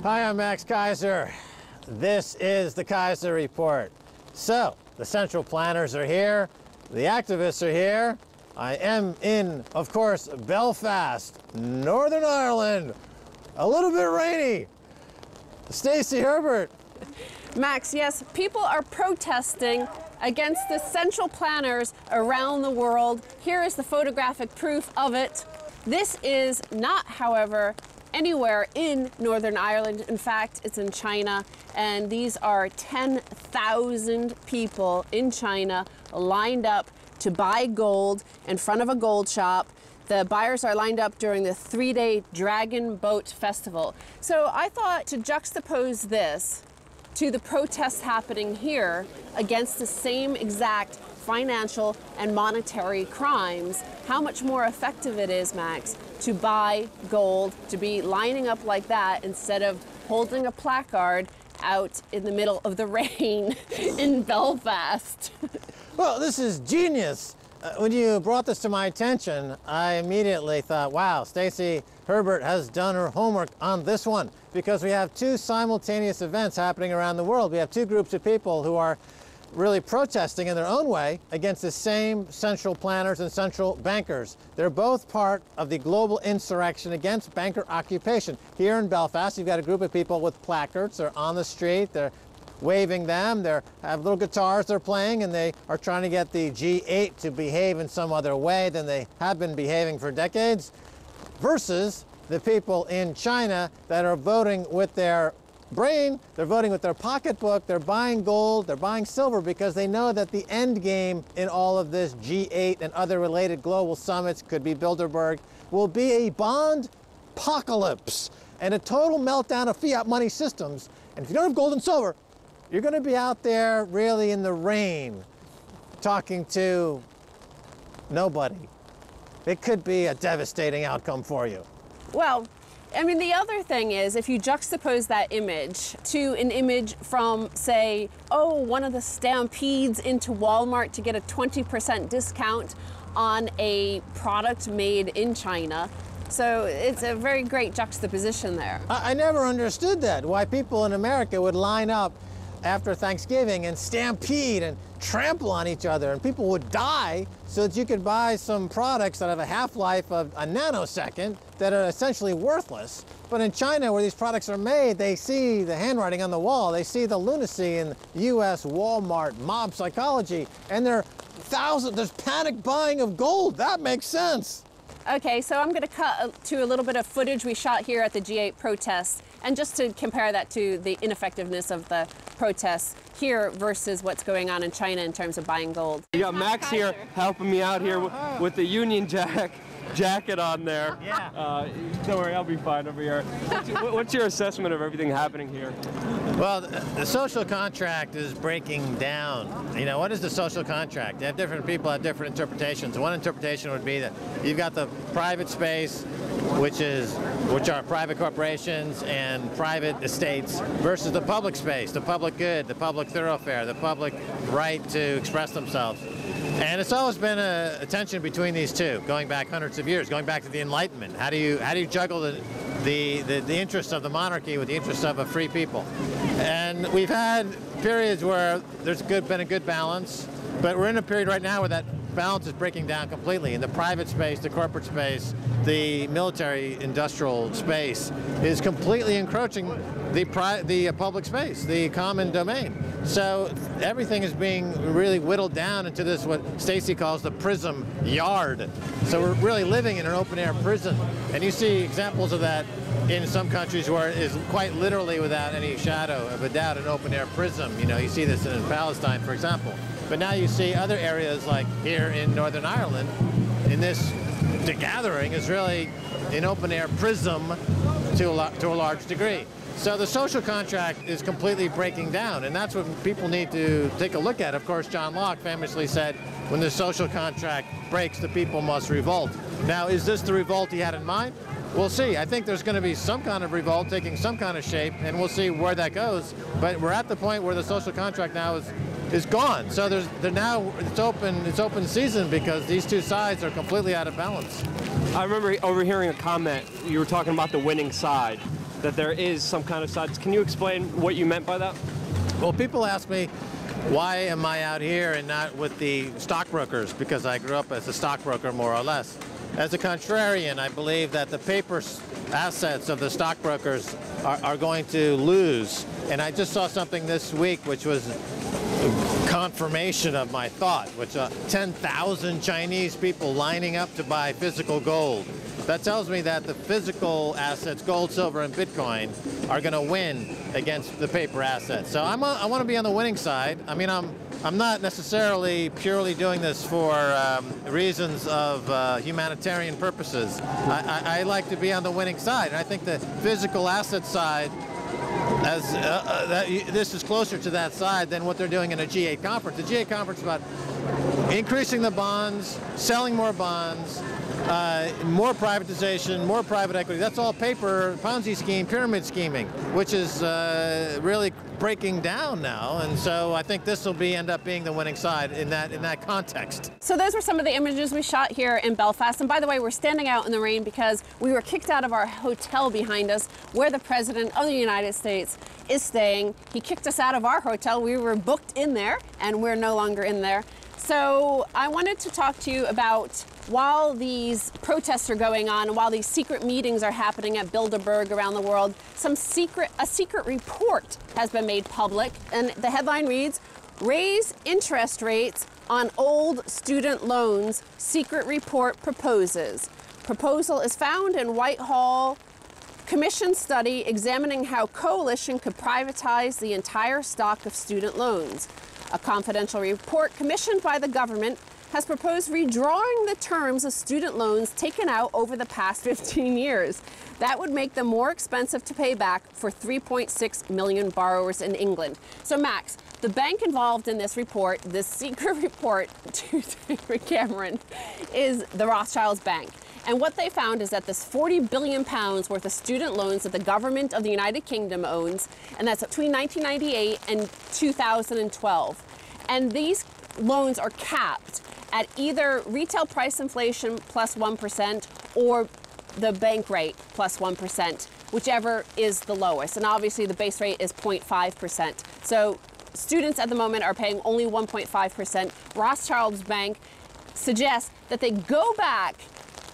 Hi, I'm Max Keiser. This is the Keiser Report. So, the central planners are here, the activists are here. I am in, of course, Belfast, Northern Ireland. A little bit rainy. Stacey Herbert. Max, yes, people are protesting against the central planners around the world. Here is the photographic proof of it. This is not, however, anywhere in Northern Ireland. In fact, it's in China, and these are 10,000 people in China lined up to buy gold in front of a gold shop. The buyers are lined up during the 3-day Dragon Boat Festival. So I thought to juxtapose this to the protests happening here against the same exact financial and monetary crimes, how much more effective it is, Max, to buy gold, to be lining up like that instead of holding a placard out in the middle of the rain in Belfast. Well, this is genius. When you brought this to my attention, I immediately thought, wow, Stacey Herbert has done her homework on this one, because we have two simultaneous events happening around the world. We have two groups of people who are really protesting in their own way against the same central planners and central bankers. They're both part of the global insurrection against banker occupation. Here in Belfast, you've got a group of people with placards. They're on the street. They're waving them. They have little guitars they're playing, and they are trying to get the G8 to behave in some other way than they have been behaving for decades, versus the people in China that are voting with their brain, they're voting with their pocketbook, they're buying gold, they're buying silver, because they know that the end game in all of this G8 and other related global summits, could be Bilderberg, will be a bond apocalypse and a total meltdown of fiat money systems. And if you don't have gold and silver, you're going to be out there really in the rain talking to nobody. It could be a devastating outcome for you. Well, I mean, the other thing is, if you juxtapose that image to an image from, say, one of the stampedes into Walmart to get a 20% discount on a product made in China. So it's a very great juxtaposition there. I never understood that, why people in America would line up after Thanksgiving and stampede and trample on each other, and people would die so that you could buy some products that have a half-life of a nanosecond that are essentially worthless. But in China, where these products are made, they see the handwriting on the wall, they see the lunacy in US Walmart mob psychology, and there's panic buying of gold. That makes sense. Okay, so I'm going to cut to a little bit of footage we shot here at the G8 protests, and just to compare that to the ineffectiveness of the protests here versus what's going on in China in terms of buying gold. You got Max here helping me out here with the Union jacket on there. Yeah. Don't worry, I'll be fine over here. What's your assessment of everything happening here? Well, the social contract is breaking down. You know, what is the social contract? You have different people have different interpretations. One interpretation would be that you've got the private space, which are private corporations and private estates, versus the public space, the public good, the public thoroughfare, the public right to express themselves. And it's always been a tension between these two, going back hundreds of years, going back to the Enlightenment. How do you juggle the interests of the monarchy with the interests of a free people? And we've had periods where there's been a good balance, but we're in a period right now where that balance is breaking down completely. In the private space, the corporate space, the military industrial space is completely encroaching the public space, the common domain. So everything is being really whittled down into this, what Stacey calls the prism yard. So we're really living in an open air prison. And you see examples of that in some countries where it is quite literally, without any shadow of a doubt, an open air prism. You know, you see this in Palestine, for example. But now you see other areas like here in Northern Ireland, the gathering is really an open air prism to a large degree. So the social contract is completely breaking down, and that's what people need to take a look at. Of course, John Locke famously said, when the social contract breaks, the people must revolt. Now, is this the revolt he had in mind? We'll see. I think there's going to be some kind of revolt taking some kind of shape, and we'll see where that goes. But we're at the point where the social contract now is gone. So it's open season, because these two sides are completely out of balance. I remember overhearing a comment. You were talking about the winning side. that there is some kind of side. Can you explain what you meant by that? Well, people ask me, why am I out here and not with the stockbrokers? Because I grew up as a stockbroker, more or less. As a contrarian, I believe that the paper assets of the stockbrokers are going to lose. And I just saw something this week which was confirmation of my thought, which 10,000 Chinese people lining up to buy physical gold. That tells me that the physical assets, gold, silver, and Bitcoin, are going to win against the paper assets. So I want to be on the winning side. I mean, I'm not necessarily purely doing this for reasons of humanitarian purposes. I like to be on the winning side, and I think the physical asset side, this is closer to that side than what they're doing in a G8 conference. The G8 conference is about increasing the bonds, selling more bonds, more privatization, more private equity. That's all paper, Ponzi scheme, pyramid scheming, which is really breaking down now. And so I think this will end up being the winning side in that context. So those were some of the images we shot here in Belfast. And by the way, we're standing out in the rain because we were kicked out of our hotel behind us where the President of the United States is staying. He kicked us out of our hotel. We were booked in there and we're no longer in there. So I wanted to talk to you about, while these protests are going on, while these secret meetings are happening at Bilderberg around the world, a secret report has been made public, and the headline reads, "Raise interest rates on old student loans, secret report proposes." Proposal is found in Whitehall Commission study examining how coalition could privatize the entire stock of student loans. A confidential report commissioned by the government has proposed redrawing the terms of student loans taken out over the past 15 years. That would make them more expensive to pay back for 3.6 million borrowers in England. So Max, the bank involved in this report, this secret report to David Cameron, is the Rothschilds Bank. And what they found is that this £40 billion worth of student loans that the government of the United Kingdom owns, and that's between 1998 and 2012. And these loans are capped at either retail price inflation plus 1% or the bank rate plus 1%, whichever is the lowest. And obviously the base rate is 0.5%. So students at the moment are paying only 1.5%. Rothschild's Bank suggests that they go back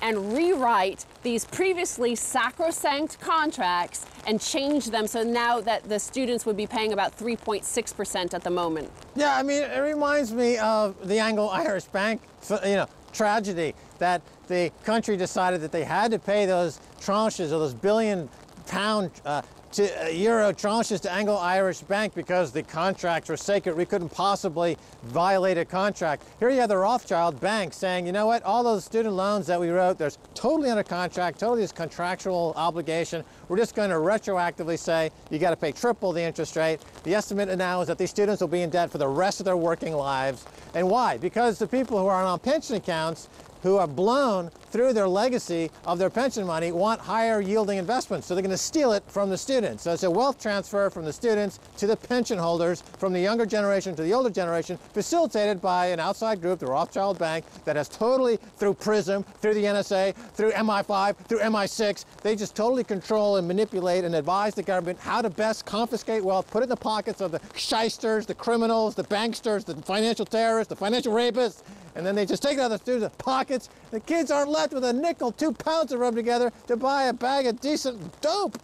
and rewrite these previously sacrosanct contracts and change them so now that the students would be paying about 3.6% at the moment. Yeah, I mean, it reminds me of the Anglo-Irish Bank, tragedy, that the country decided that they had to pay those tranches, or those £billion to euro tranches to Anglo-Irish Bank because the contracts were sacred. We couldn't possibly violate a contract. Here you have the Rothschild Bank saying, you know what, all those student loans that we wrote, there's totally under contract, totally is contractual obligation. We're just going to retroactively say you got to pay triple the interest rate. The estimate now is that these students will be in debt for the rest of their working lives. And why? Because the people who are on pension accounts, who are blown through their legacy of their pension money, want higher yielding investments. So they're going to steal it from the students. So it's a wealth transfer from the students to the pension holders, from the younger generation to the older generation, facilitated by an outside group, the Rothschild Bank, that has totally, through PRISM, through the NSA, through MI5, through MI6, they just totally control and manipulate and advise the government how to best confiscate wealth, put it in the pockets of the shysters, the criminals, the banksters, the financial terrorists, the financial rapists, and then they just take it out of the students' pockets. The kids aren't left with a nickel, 2 pounds to rub together to buy a bag of decent dope.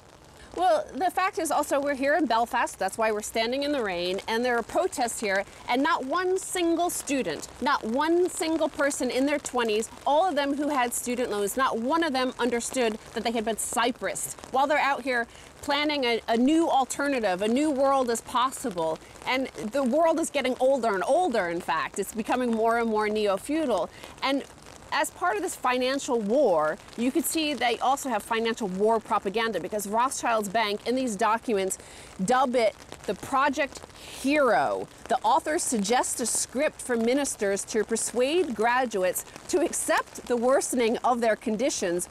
Well, the fact is also we're here in Belfast, that's why we're standing in the rain, and there are protests here, and not one single student, not one single person in their 20s, all of them who had student loans, not one of them understood that they had been Cyprused. While they're out here planning a new alternative, a new world is possible, and the world is getting older and older, in fact. It's becoming more and more neo-feudal. And as part of this financial war, you could see they also have financial war propaganda, because Rothschild's Bank in these documents dub it the Project Hero. The authors suggest a script for ministers to persuade graduates to accept the worsening of their conditions.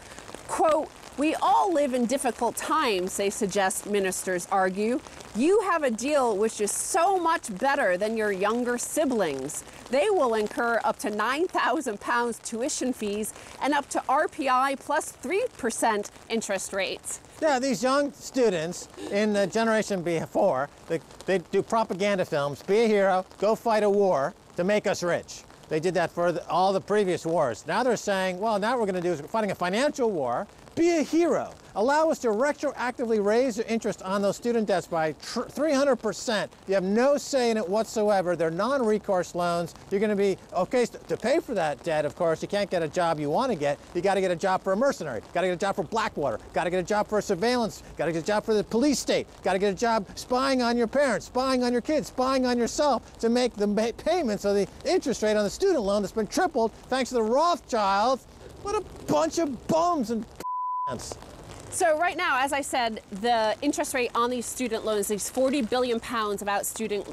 Quote, "We all live in difficult times," they suggest, ministers argue. "You have a deal which is so much better than your younger siblings. They will incur up to £9,000 tuition fees and up to RPI plus 3% interest rates." Yeah, these young students in the generation before, they do propaganda films, be a hero, go fight a war to make us rich. They did that for all the previous wars. Now they're saying, well, now what we're going to do is we're fighting a financial war. Be a hero. Allow us to retroactively raise the interest on those student debts by 300%. You have no say in it whatsoever. They're non-recourse loans. You're going to be, okay, to pay for that debt, of course, you can't get a job you want to get. You got to get a job for a mercenary. Got to get a job for Blackwater. Got to get a job for a surveillance. Got to get a job for the police state. Got to get a job spying on your parents, spying on your kids, spying on yourself to make the payments of the interest rate on the student loan that's been tripled thanks to the Rothschilds. What a bunch of bums and So right now, as I said, the interest rate on these student loans, these 40 billion pounds of outstanding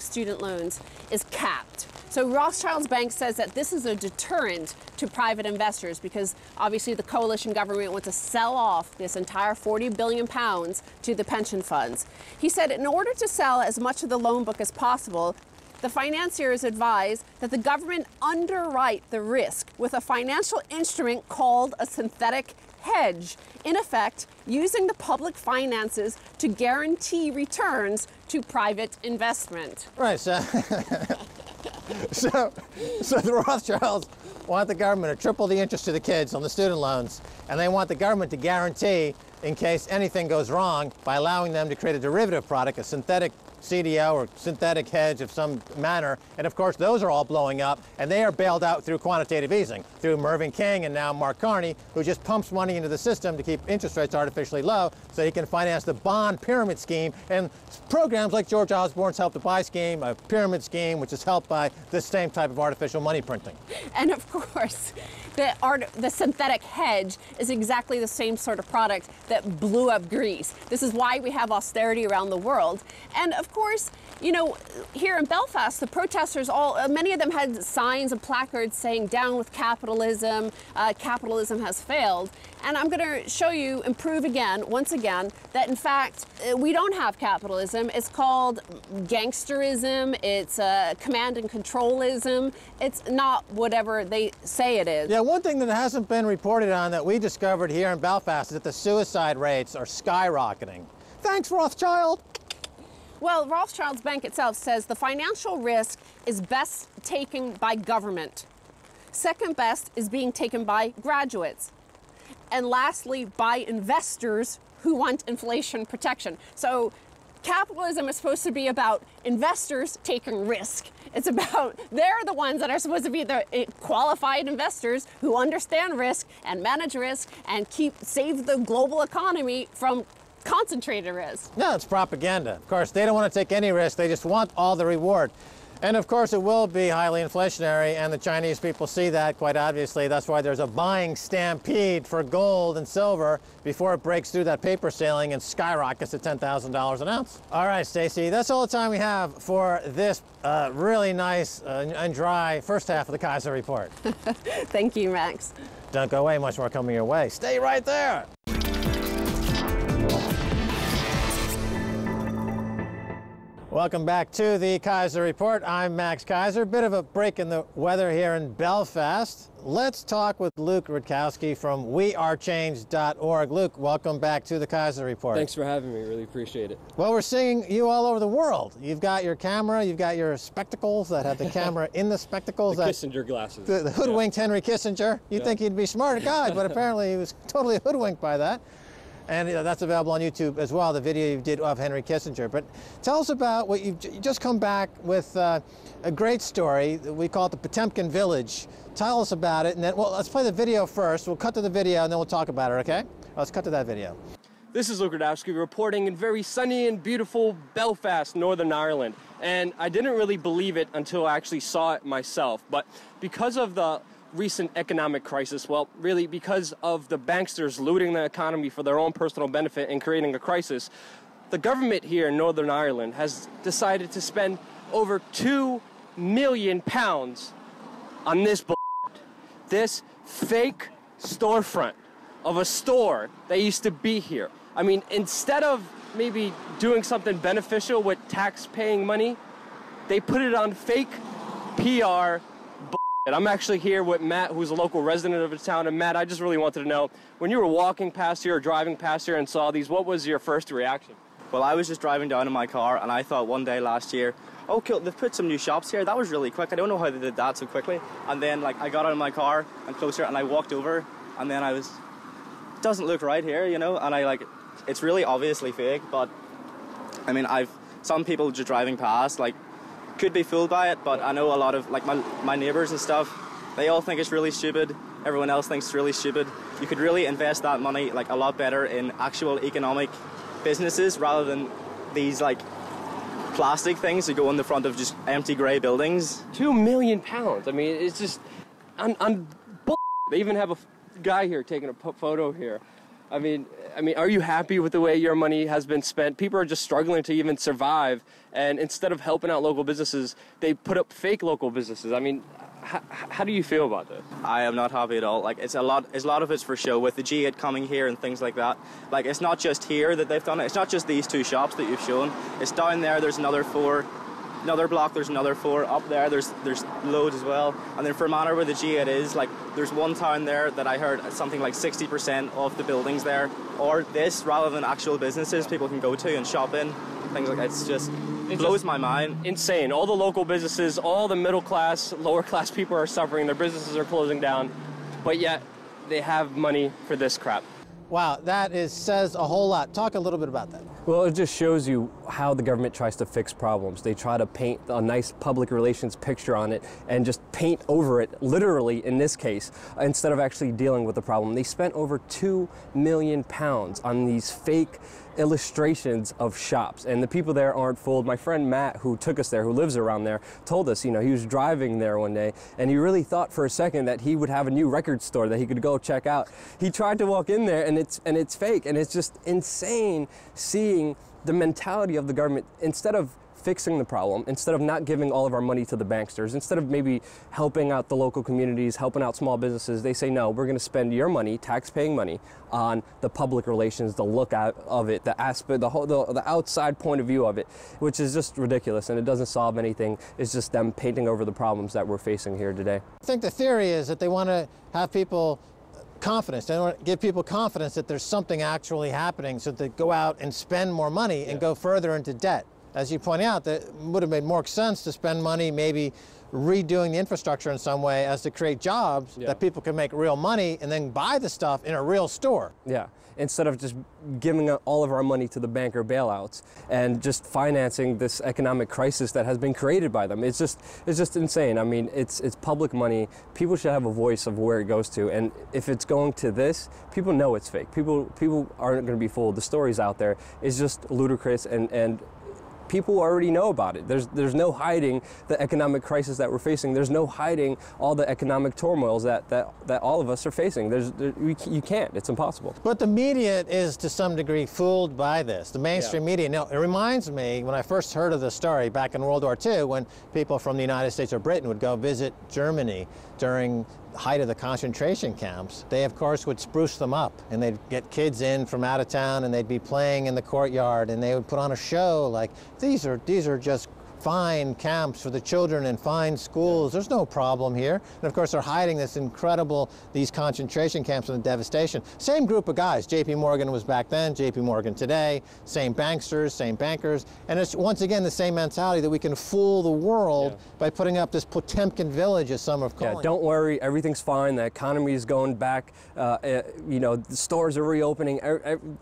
student loans, is capped. So Rothschild's bank says that this is a deterrent to private investors because obviously the coalition government wants to sell off this entire 40 billion pounds to the pension funds. He said in order to sell as much of the loan book as possible, the financiers advise that the government underwrite the risk with a financial instrument called a synthetic hedge, in effect, using the public finances to guarantee returns to private investment. Right, so, so the Rothschilds want the government to triple the interest to the kids on the student loans, and they want the government to guarantee in case anything goes wrong by allowing them to create a derivative product, a synthetic CDO or synthetic hedge of some manner, and of course those are all blowing up, and they are bailed out through quantitative easing, through Mervyn King and now Mark Carney, who just pumps money into the system to keep interest rates artificially low so he can finance the bond pyramid scheme and programs like George Osborne's Help to Buy scheme, a pyramid scheme which is helped by this same type of artificial money printing. And of course, the synthetic hedge is exactly the same sort of product that blew up Greece. This is why we have austerity around the world. And of course, you know, here in Belfast, the protesters, many of them had signs and placards saying down with capitalism, capitalism has failed. And I'm going to show you and prove again, once again, that in fact, we don't have capitalism. It's called gangsterism, it's command and controlism. It's not whatever they say it is. Yeah, one thing that hasn't been reported on that we discovered here in Belfast is that the suicide rates are skyrocketing. Thanks, Rothschild. Well, Rothschild's bank itself says the financial risk is best taken by government. Second best is being taken by graduates. And lastly, by investors who want inflation protection. So capitalism is supposed to be about investors taking risk. It's about, they're the ones that are supposed to be the qualified investors who understand risk and manage risk and save the global economy from concentrated risk. No, it's propaganda. Of course, they don't want to take any risk. They just want all the reward. And of course, it will be highly inflationary, and the Chinese people see that quite obviously. That's why there's a buying stampede for gold and silver before it breaks through that paper ceiling and skyrockets to $10,000 an ounce. All right, Stacy, that's all the time we have for this really nice and dry first half of the Keiser Report. Thank you, Max. Don't go away, much more coming your way. Stay right there. Welcome back to the Keiser Report. I'm Max Keiser. Bit of a break in the weather here in Belfast. Let's talk with Luke Rutkowski from wearechange.org. Luke, welcome back to the Keiser Report. Thanks for having me. Really appreciate it. Well, we're seeing you all over the world. You've got your camera, you've got your spectacles that have the camera in the spectacles. The Kissinger glasses. The hoodwinked Henry Kissinger. You'd think he'd be a smart guy, but apparently he was totally hoodwinked by that. And that's available on YouTube as well, the video you did of Henry Kissinger. But tell us about what you just come back with a great story. We call it the Potemkin Village. Tell us about it, and then, well, let's play the video first. We'll cut to the video, and then we'll talk about it, okay? Let's cut to that video. This is Luke Rutkowski reporting in very sunny and beautiful Belfast, Northern Ireland. And I didn't really believe it until I actually saw it myself. But because of the recent economic crisis, well, really because of the banksters looting the economy for their own personal benefit and creating a crisis, the government here in Northern Ireland has decided to spend over £2 million on this fake storefront of a store that used to be here. I mean, instead of maybe doing something beneficial with tax-paying money, they put it on fake PR And I'm actually here with Matt, who's a local resident of the town. And Matt, I just really wanted to know, when you were walking past here or driving past here and saw these, what was your first reaction? Well, I was just driving down in my car and I thought one day last year, oh cool, they've put some new shops here. That was really quick. I don't know how they did that so quickly. And then like I got out of my car and closer and I walked over and then it doesn't look right here, you know, and it's really obviously fake, but I mean, some people just driving past like could be fooled by it, but I know a lot of like my neighbors and stuff, they all think it's really stupid. Everyone else thinks it's really stupid. You could really invest that money like a lot better in actual economic businesses rather than these like plastic things that go in the front of just empty grey buildings. £2 million. I mean, it's just They even have a guy here taking a photo here. I mean, are you happy with the way your money has been spent? People are just struggling to even survive, and instead of helping out local businesses, they put up fake local businesses. I mean, how do you feel about this? I am not happy at all. Like, a lot of it's for show with the G8 coming here and things like that. Like, it's not just here that they've done it. It's not just these 2 shops that you've shown. It's down there. There's another 4. Another block, there's another 4. Up there, there's loads as well. And then for Manor, where the G8 is, like, there's one town there that I heard something like 60% of the buildings there or this, rather than actual businesses people can go to and shop in. Things like that. It blows my mind. Insane. All the local businesses, all the middle class, lower class people are suffering. Their businesses are closing down, but yet they have money for this crap. Wow, that says a whole lot. Talk a little bit about that. Well, it just shows you how the government tries to fix problems. They try to paint a nice public relations picture on it and just paint over it, literally in this case, instead of actually dealing with the problem. They spent over £2 million on these fake illustrations of shops, and the people there aren't fooled. My friend Matt, who took us there, who lives around there, told us, you know, he was driving there one day and he really thought for a second that he would have a new record store that he could go check out. He tried to walk in there and it's fake, and it's just insane seeing the mentality of the government. Instead of fixing the problem, instead of not giving all of our money to the banksters, instead of maybe helping out the local communities, helping out small businesses, they say, no, we're going to spend your money, tax-paying money, on the public relations, the look out of it, the aspect, the outside point of view of it, which is just ridiculous, and it doesn't solve anything. It's just them painting over the problems that we're facing here today. I think the theory is that they want to have people confidence. They want to give people confidence that there's something actually happening, so that they go out and spend more money and go further into debt. As you point out, that would have made more sense to spend money maybe redoing the infrastructure in some way as to create jobs that people can make real money and then buy the stuff in a real store. Yeah, instead of just giving all of our money to the banker bailouts and just financing this economic crisis that has been created by them. It's just insane. I mean, it's public money. People should have a voice of where it goes to, and if it's going to this, people know it's fake. People aren't going to be fooled. The story's out there. It's just ludicrous, and people already know about it. There's no hiding the economic crisis that we're facing. There's no hiding all the economic turmoils that all of us are facing. You can't. It's impossible. But the media is to some degree fooled by this. The mainstream media. Now, it reminds me when I first heard of the story back in World War II, when people from the United States or Britain would go visit Germany during the height of the concentration camps. They, of course, would spruce them up, and they'd get kids in from out of town, and they'd be playing in the courtyard, and they would put on a show like, these are just fine camps for the children and fine schools. There's no problem here. And of course, they're hiding these concentration camps and the devastation. Same group of guys. J.P. Morgan was back then, J.P. Morgan today, same banksters, same bankers. And it's once again the same mentality that we can fool the world by putting up this Potemkin village, as some have called it. Don't worry, everything's fine. The economy is going back. You know, the stores are reopening.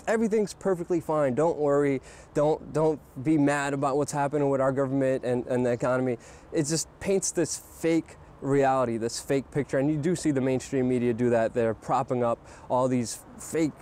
Everything's perfectly fine. Don't worry. Don't be mad about what's happening with our government and the economy. It just paints this fake reality, this fake picture, and you do see the mainstream media do that. They're propping up all these fake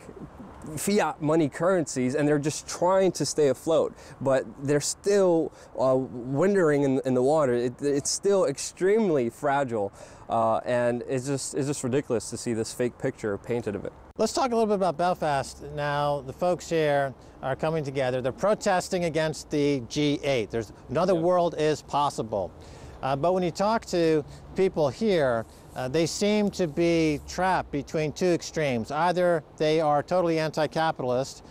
fiat money currencies, and they're just trying to stay afloat, but they're still wintering in the water. It's still extremely fragile, and it's just ridiculous to see this fake picture painted of it. Let's talk a little bit about Belfast now. The folks here are coming together. They're protesting against the G8. There's another world is possible. But when you talk to people here, they seem to be trapped between two extremes. Either they are totally anti-capitalist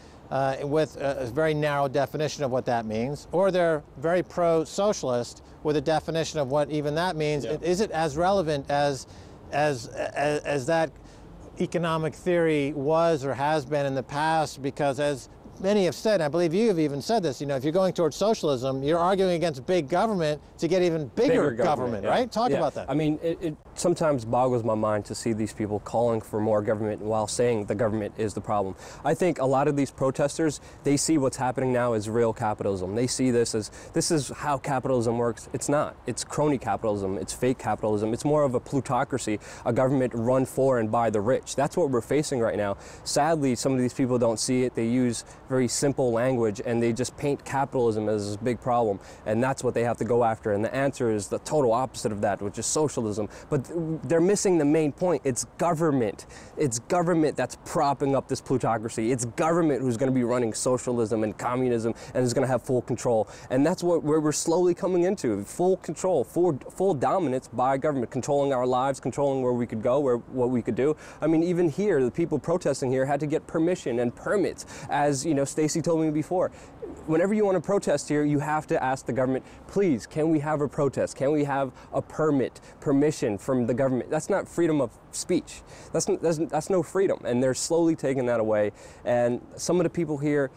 with a very narrow definition of what that means, or they're very pro-socialist with a definition of what even that means. Yeah. Is it as relevant as that economic theory was or has been in the past? Because as many have said, and I believe you have even said this, you know, if you're going towards socialism, you're arguing against big government to get even bigger government, yeah. right? Talk Yeah. about that. I mean, it sometimes boggles my mind to see these people calling for more government while saying the government is the problem. I think a lot of these protesters, they see what's happening now as real capitalism. They see this as, this is how capitalism works. It's not. It's crony capitalism. It's fake capitalism. It's more of a plutocracy, a government run for and by the rich. That's what we're facing right now. Sadly, some of these people don't see it. They use very simple language and they just paint capitalism as this big problem, and that's what they have to go after. And the answer is the total opposite of that, which is socialism. But they're missing the main point. It's government. It's government that's propping up this plutocracy. It's government who's going to be running socialism and communism and is going to have full control. And that's where we're slowly coming into, full control, full dominance by government, controlling our lives, controlling where we could go, what we could do. I mean, even here, the people protesting here had to get permission and permits. As you know, Stacy told me before, whenever you want to protest here, you have to ask the government, please, can we have a protest? Can we have a permission from the government? That's not freedom of speech. That's no freedom. And they're slowly taking that away. And some of the people here,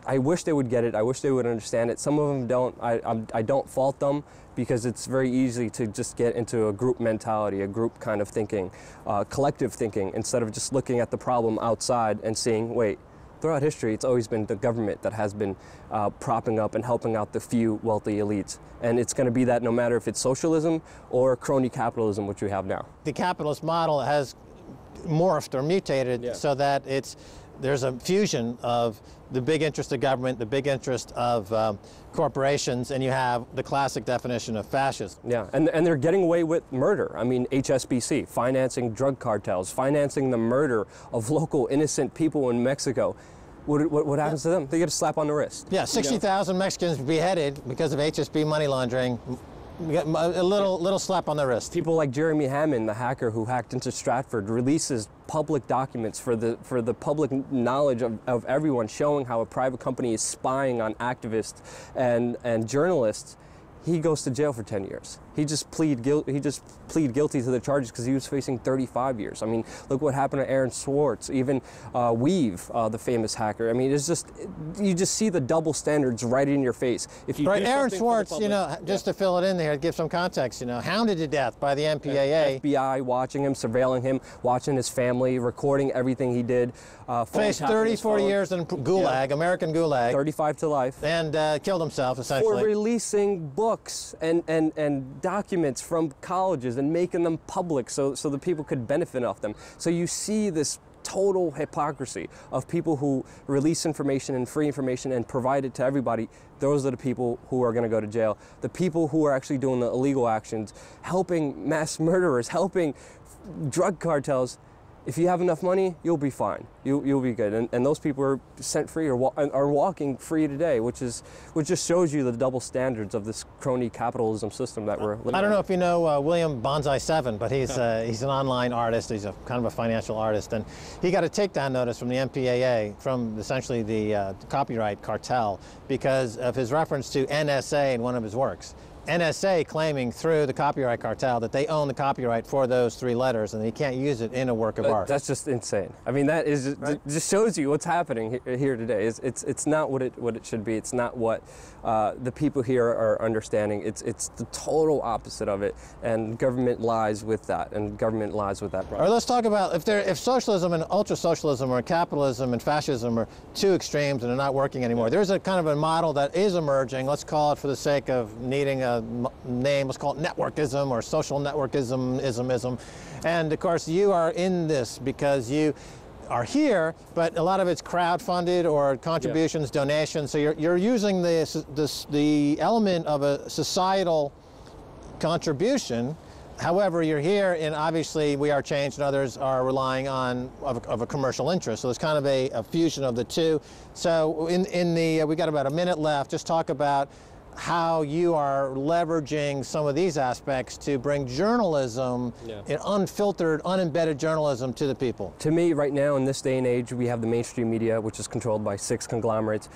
I wish they would get it. I wish they would understand it. Some of them don't. I don't fault them, because it's very easy to just get into a group mentality, a group kind of thinking, collective thinking, instead of just looking at the problem outside and seeing, wait, throughout history, it's always been the government that has been propping up and helping out the few wealthy elites. And it's going to be that no matter if it's socialism or crony capitalism, which we have now. The capitalist model has morphed or mutated so that there's a fusion of the big interest of government, the big interest of corporations, and you have the classic definition of fascism. Yeah, and they're getting away with murder. I mean, HSBC, financing drug cartels, financing the murder of local innocent people in Mexico. What happens to them? They get a slap on the wrist. Yeah, 60,000 Mexicans beheaded because of HSB money laundering. A little slap on the wrist. People like Jeremy Hammond, the hacker who hacked into Stratford, releases public documents for the public knowledge of everyone, showing how a private company is spying on activists and journalists. He goes to jail for 10 years. He just pleaded guilty to the charges because he was facing 35 years. I mean, look what happened to Aaron Swartz, even Weave, the famous hacker. I mean, it's just, you just see the double standards right in your face. If you Aaron Swartz, you know, just to fill it in there, to give some context, you know, hounded to death by the MPAA. FBI watching him, surveilling him, watching his family, recording everything he did. Faced 30, 40 years in Gulag, American Gulag. 35 to life. And killed himself, essentially. For releasing books and documents from colleges and making them public so the people could benefit off them. So you see this total hypocrisy of people who release information and free information and provide it to everybody. Those are the people who are going to go to jail. The people who are actually doing the illegal actions, helping mass murderers, helping drug cartels. If you have enough money, you'll be fine. You'll be good. And those people are set free or are walking free today, which just shows you the double standards of this crony capitalism system that we're living in. I don't know if you know William Bonsai 7, but he's an online artist. He's a kind of a financial artist, and he got a takedown notice from the MPAA, from essentially the copyright cartel, because of his reference to NSA in one of his works. NSA claiming through the copyright cartel that they own the copyright for those 3 letters and he can't use it in a work of art. That's just insane. I mean, that is just shows you what's happening here today. It's not what it should be. It's not what the people here are understanding. It's the total opposite of it, and government lies with that, and government lies with that. All right, let's talk about if socialism and ultra-socialism or capitalism and fascism are two extremes and they're not working anymore. There's a kind of a model that is emerging. Let's call it, for the sake of needing a name, let's call it networkism or social networkism. And of course you are in this because you are here, but a lot of it's crowdfunded or contributions, donations. So you're using the element of a societal contribution. However, you're here, and obviously We Are Change and others are relying on of a commercial interest. So it's kind of a fusion of the two. So we got about a minute left. Just talk about how you are leveraging some of these aspects to bring journalism, and unfiltered, unembedded journalism to the people. To me, right now, in this day and age, we have the mainstream media, which is controlled by 6 conglomerates.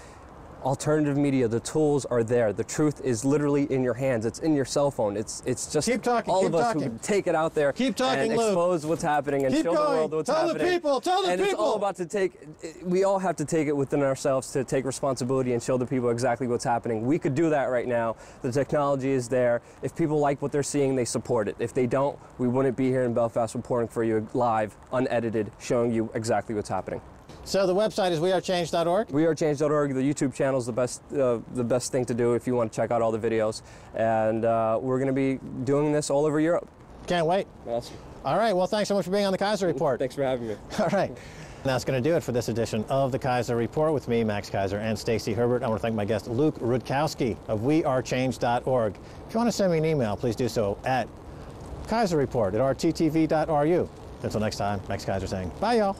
Alternative media, the tools are there. The truth is literally in your hands. It's in your cell phone. It's just keep talking, all keep of us talking. who take it out there Keep talking, and Luke. expose what's happening and Keep show going. the world what's Tell happening. the people, tell the and people. It's all about to take, we all have to take it within ourselves to take responsibility and show the people exactly what's happening. We could do that right now. The technology is there. If people like what they're seeing, they support it. If they don't, we wouldn't be here in Belfast reporting for you live, unedited, showing you exactly what's happening. So the website is wearechange.org? Wearechange.org. The YouTube channel is the best thing to do if you want to check out all the videos. And we're going to be doing this all over Europe. Can't wait. Awesome. All right, well, thanks so much for being on the Keiser Report. Thanks for having me. All right. That's going to do it for this edition of the Keiser Report with me, Max Keiser, and Stacy Herbert. I want to thank my guest, Luke Rudkowski of wearechange.org. If you want to send me an email, please do so at keiserreport@rttv.ru. Until next time, Max Keiser saying bye, y'all.